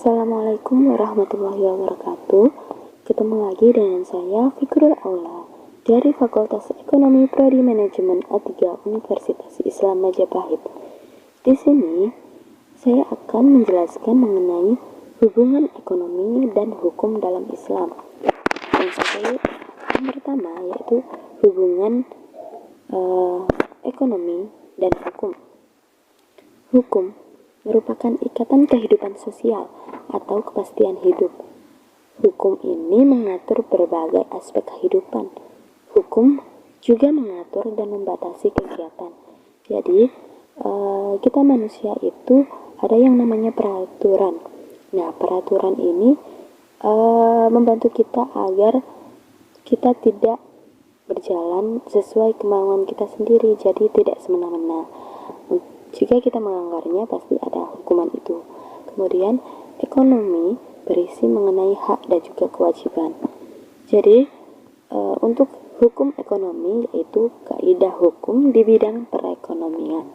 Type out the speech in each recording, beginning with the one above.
Assalamualaikum warahmatullahi wabarakatuh. Ketemu lagi dengan saya Fikrul Aula dari Fakultas Ekonomi Prodi Manajemen A3 Universitas Islam Majapahit. Di sini saya akan menjelaskan mengenai hubungan ekonomi dan hukum dalam Islam. Yang pertama yaitu hubungan ekonomi dan hukum. Hukum merupakan ikatan kehidupan sosial atau kepastian hidup. Hukum ini mengatur berbagai aspek kehidupan. Hukum juga mengatur dan membatasi kegiatan. Jadi, kita manusia itu ada yang namanya peraturan. Nah, peraturan ini membantu kita agar kita tidak berjalan sesuai kemauan kita sendiri, jadi tidak semena-mena. Jika kita melanggarnya, pasti ada hukuman itu. Kemudian, ekonomi berisi mengenai hak dan juga kewajiban. Jadi, untuk hukum ekonomi yaitu kaidah hukum di bidang perekonomian.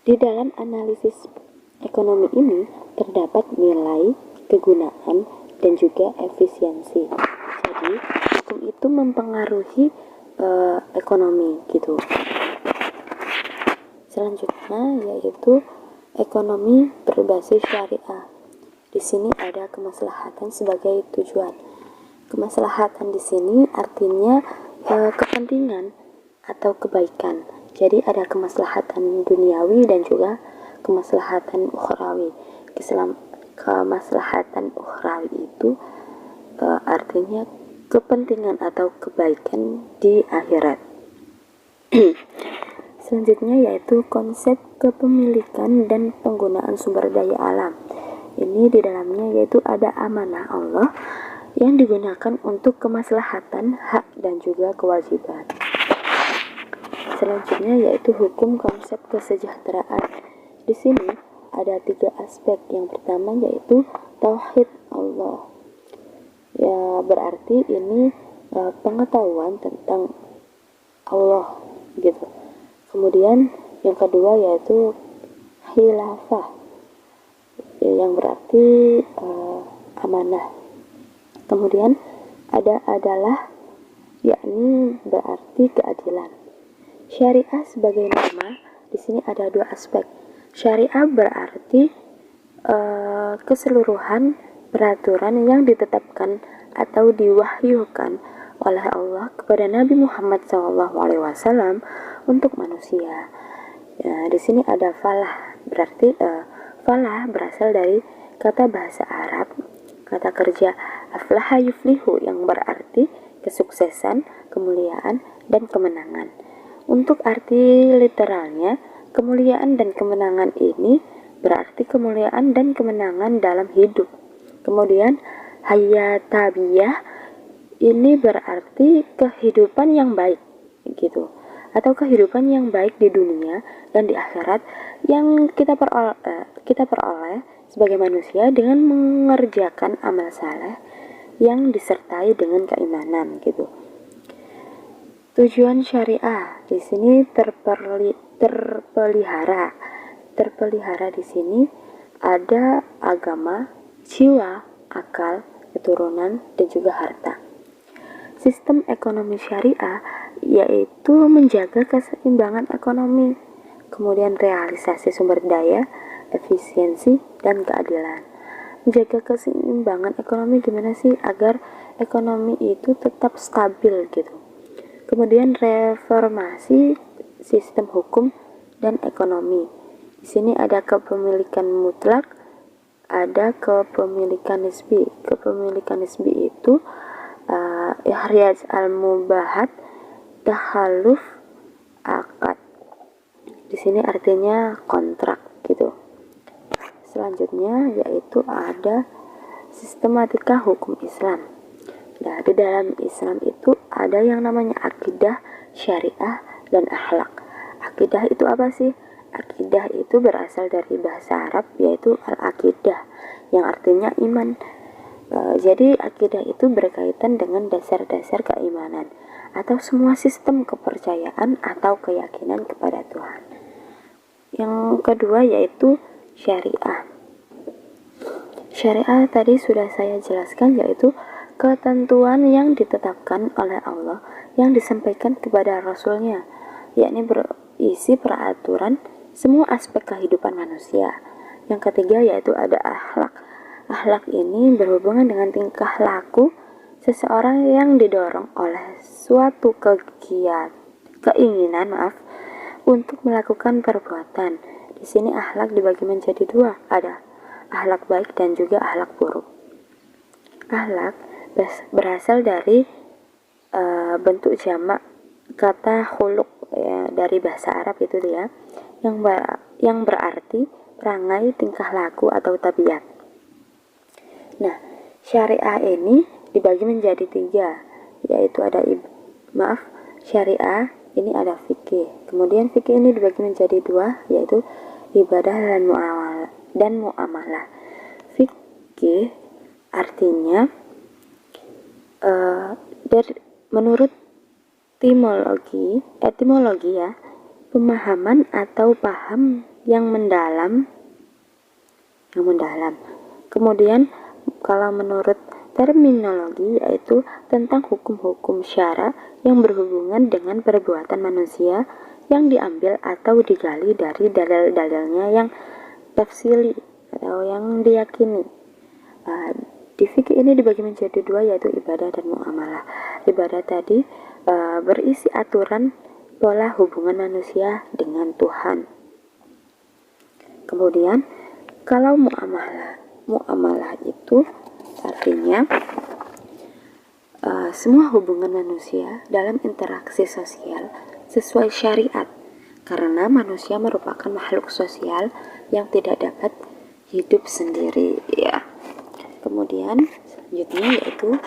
Di dalam analisis ekonomi ini terdapat nilai, kegunaan, dan juga efisiensi. Jadi, hukum itu mempengaruhi ekonomi gitu. Selanjutnya yaitu ekonomi berbasis syariah. Di sini ada kemaslahatan sebagai tujuan. Kemaslahatan di sini artinya kepentingan atau kebaikan. Jadi ada kemaslahatan duniawi dan juga kemaslahatan ukhrawi. Kemaslahatan ukhrawi itu artinya kepentingan atau kebaikan di akhirat. Selanjutnya yaitu konsep kepemilikan dan penggunaan sumber daya alam. Ini di dalamnya yaitu ada amanah Allah yang digunakan untuk kemaslahatan, hak, dan juga kewajiban. Selanjutnya yaitu hukum konsep kesejahteraan. Di sini ada 3 aspek. Yang pertama yaitu tauhid Allah. Ya, berarti ini pengetahuan tentang Allah gitu. Kemudian yang kedua yaitu khilafah, yang berarti amanah. Kemudian ada adalah, yakni berarti keadilan. Syariah sebagai nama, di sini ada 2 aspek. Syariah berarti keseluruhan peraturan yang ditetapkan atau diwahyukan oleh Allah kepada Nabi Muhammad SAW untuk manusia. Ya, di sini ada falah, berarti falah berasal dari kata bahasa Arab, kata kerja aflaha yuflihu yang berarti kesuksesan, kemuliaan, dan kemenangan. Untuk arti literalnya, kemuliaan dan kemenangan ini berarti kemuliaan dan kemenangan dalam hidup. Kemudian hayatabiyah ini berarti kehidupan yang baik gitu, atau kehidupan yang baik di dunia dan di akhirat yang kita peroleh sebagai manusia dengan mengerjakan amal saleh yang disertai dengan keimanan gitu. Tujuan syariah di sini terpelihara di sini ada agama, jiwa, akal, keturunan, dan juga harta. Sistem ekonomi syariah yaitu menjaga keseimbangan ekonomi, kemudian realisasi sumber daya, efisiensi, dan keadilan. Menjaga keseimbangan ekonomi gimana sih agar ekonomi itu tetap stabil gitu. Kemudian reformasi sistem hukum dan ekonomi. Di sini ada kepemilikan mutlak, ada kepemilikan nisbi. Kepemilikan nisbi itu ihraj al-mubahat, tahaluf akad. Di sini artinya kontrak gitu. Selanjutnya yaitu ada sistematika hukum Islam. Nah, di dalam Islam itu ada yang namanya akidah, syariah, dan akhlak. Akidah itu apa sih? Akidah itu berasal dari bahasa Arab yaitu al-aqidah yang artinya iman. Jadi akidah itu berkaitan dengan dasar-dasar keimanan atau semua sistem kepercayaan atau keyakinan kepada Tuhan. Yang kedua yaitu syariah. Syariah tadi sudah saya jelaskan, yaitu ketentuan yang ditetapkan oleh Allah yang disampaikan kepada Rasulnya, yakni berisi peraturan semua aspek kehidupan manusia. Yang ketiga yaitu ada akhlak. Akhlak ini berhubungan dengan tingkah laku seseorang yang didorong oleh suatu keinginan untuk melakukan perbuatan. Di sini akhlak dibagi menjadi dua, ada akhlak baik dan juga akhlak buruk. Akhlak berasal dari bentuk jamak kata khuluq ya, dari bahasa Arab itu ya, yang berarti perangai, tingkah laku atau tabiat. Nah, syariah ini dibagi menjadi tiga, yaitu ada syariah ini ada fikih. Kemudian fikih ini dibagi menjadi dua, yaitu ibadah dan muamalah. Fikih artinya menurut etimologi ya, pemahaman atau paham yang mendalam. Kemudian kalau menurut terminologi yaitu tentang hukum-hukum syara yang berhubungan dengan perbuatan manusia yang diambil atau digali dari dalil-dalilnya yang tafsili atau yang diyakini. Di fikih ini dibagi menjadi dua, yaitu ibadah dan muamalah. Ibadah tadi berisi aturan pola hubungan manusia dengan Tuhan. Kemudian kalau muamalah itu artinya semua hubungan manusia dalam interaksi sosial sesuai syariat, karena manusia merupakan makhluk sosial yang tidak dapat hidup sendiri ya. Kemudian selanjutnya yaitu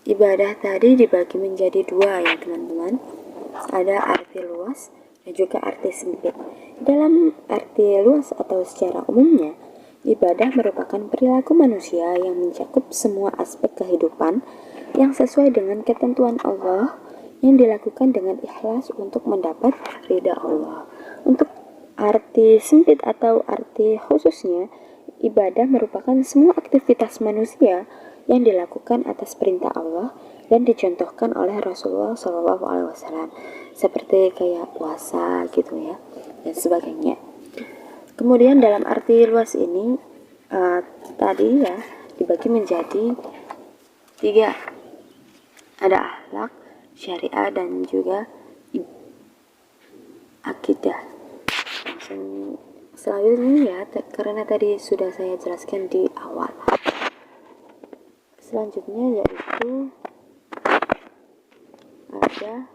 ibadah tadi dibagi menjadi dua ya teman-teman. Ada arti luas dan juga arti sempit. Dalam arti luas atau secara umumnya, ibadah merupakan perilaku manusia yang mencakup semua aspek kehidupan yang sesuai dengan ketentuan Allah, yang dilakukan dengan ikhlas untuk mendapat ridha Allah. Untuk arti sempit atau arti khususnya, ibadah merupakan semua aktivitas manusia yang dilakukan atas perintah Allah dan dicontohkan oleh Rasulullah SAW, seperti kayak puasa gitu ya dan sebagainya. Kemudian dalam arti luas ini tadi ya dibagi menjadi tiga, ada akhlak, syariah dan juga akidah. Selanjutnya ya, karena tadi sudah saya jelaskan di awal. Selanjutnya yaitu ada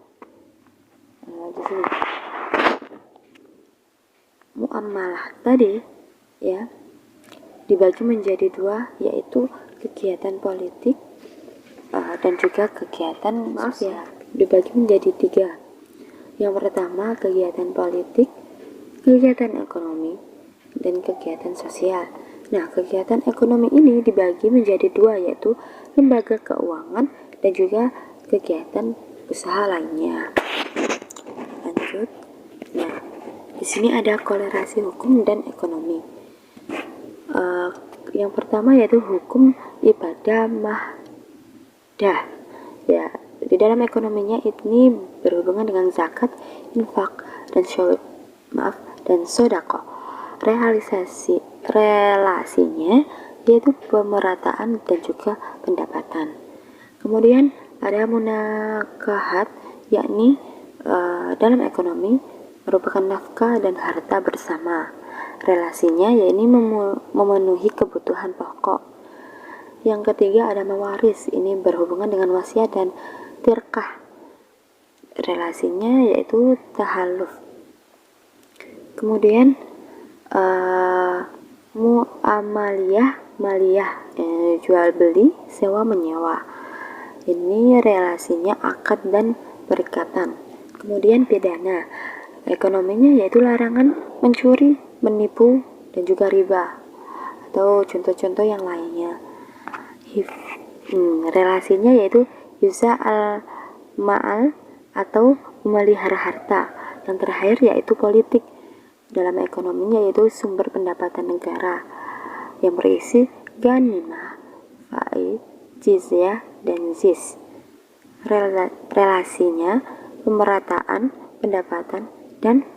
di sini muamalah tadi ya dibagi menjadi dua, yaitu kegiatan politik dan juga kegiatan sosial. Dibagi menjadi tiga. Yang pertama kegiatan politik, kegiatan ekonomi, dan kegiatan sosial. Nah, kegiatan ekonomi ini dibagi menjadi dua, yaitu lembaga keuangan dan juga kegiatan usaha lainnya. Lanjut. Nah, di sini ada kolerasi hukum dan ekonomi. Yang pertama yaitu hukum ibadah mahdah. Ya, di dalam ekonominya ini berhubungan dengan zakat, infak, dan sodako. Relasinya yaitu pemerataan dan juga pendapatan. Kemudian ada munakahat, yakni dalam ekonomi merupakan nafkah dan harta bersama. Relasinya yakni memenuhi kebutuhan pokok. Yang ketiga ada mewaris, ini berhubungan dengan wasiat dan tirkah. Relasinya yaitu tahaluf. Kemudian maliyah, jual beli, sewa menyewa. Ini relasinya akad dan perikatan. Kemudian pidana, ekonominya yaitu larangan mencuri, menipu, dan juga riba atau contoh-contoh yang lainnya. Relasinya yaitu yusa al-ma'al atau memelihara harta. Yang terakhir yaitu politik. Dalam ekonominya yaitu sumber pendapatan negara yang berisi ghanimah, faid, jizyah, dan zis. Relasinya pemerataan pendapatan dan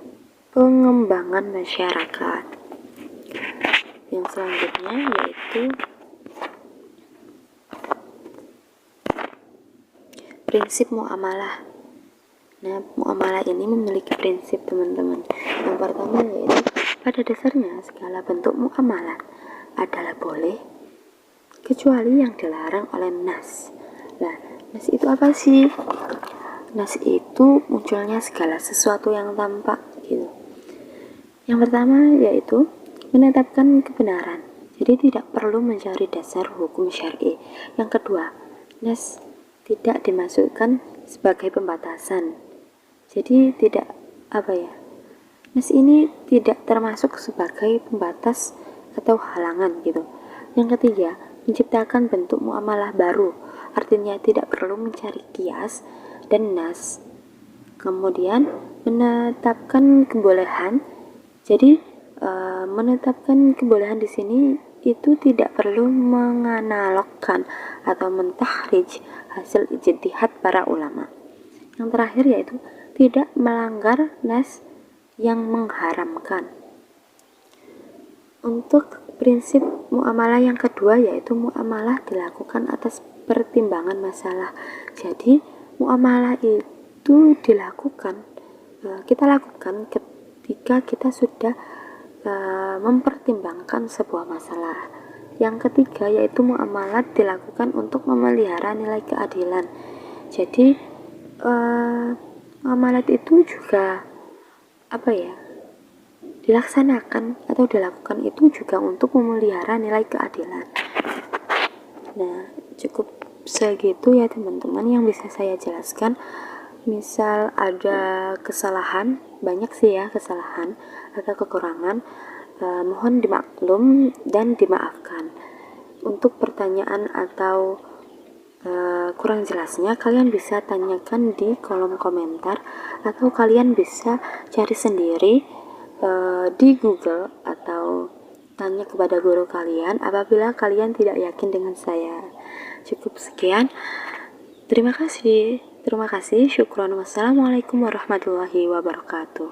pengembangan masyarakat. Yang selanjutnya yaitu prinsip muamalah. Nah, muamalah ini memiliki prinsip, teman-teman. Yang pertama yaitu pada dasarnya segala bentuk muamalah adalah boleh kecuali yang dilarang oleh nas. Nah, nas itu apa sih? Nas itu munculnya segala sesuatu yang tampak gitu. Yang pertama yaitu menetapkan kebenaran. Jadi tidak perlu mencari dasar hukum syar'i. Yang kedua, nas tidak dimasukkan sebagai pembatasan. Jadi tidak nas ini tidak termasuk sebagai pembatas atau halangan gitu. Yang ketiga, menciptakan bentuk muamalah baru, artinya tidak perlu mencari kias dan nas. Kemudian menetapkan kebolehan. Jadi menetapkan kebolehan di sini itu tidak perlu menganalogkan atau mentahrij hasil ijtihad para ulama. Yang terakhir yaitu tidak melanggar nas yang mengharamkan. Untuk prinsip muamalah yang kedua yaitu muamalah dilakukan atas pertimbangan masalah. Jadi muamalah itu kita lakukan ketika kita sudah mempertimbangkan sebuah masalah. Yang ketiga yaitu muamalah dilakukan untuk memelihara nilai keadilan. Jadi muamalah itu juga dilaksanakan atau dilakukan itu juga untuk memelihara nilai keadilan. Nah, cukup segitu ya teman-teman yang bisa saya jelaskan. Misal ada kesalahan, banyak sih ya kesalahan atau kekurangan, mohon dimaklum dan dimaafkan. Untuk pertanyaan atau kurang jelasnya kalian bisa tanyakan di kolom komentar atau kalian bisa cari sendiri di Google atau tanya kepada guru kalian apabila kalian tidak yakin dengan saya. Cukup sekian. Terima kasih. Syukron. Wassalamualaikum warahmatullahi wabarakatuh.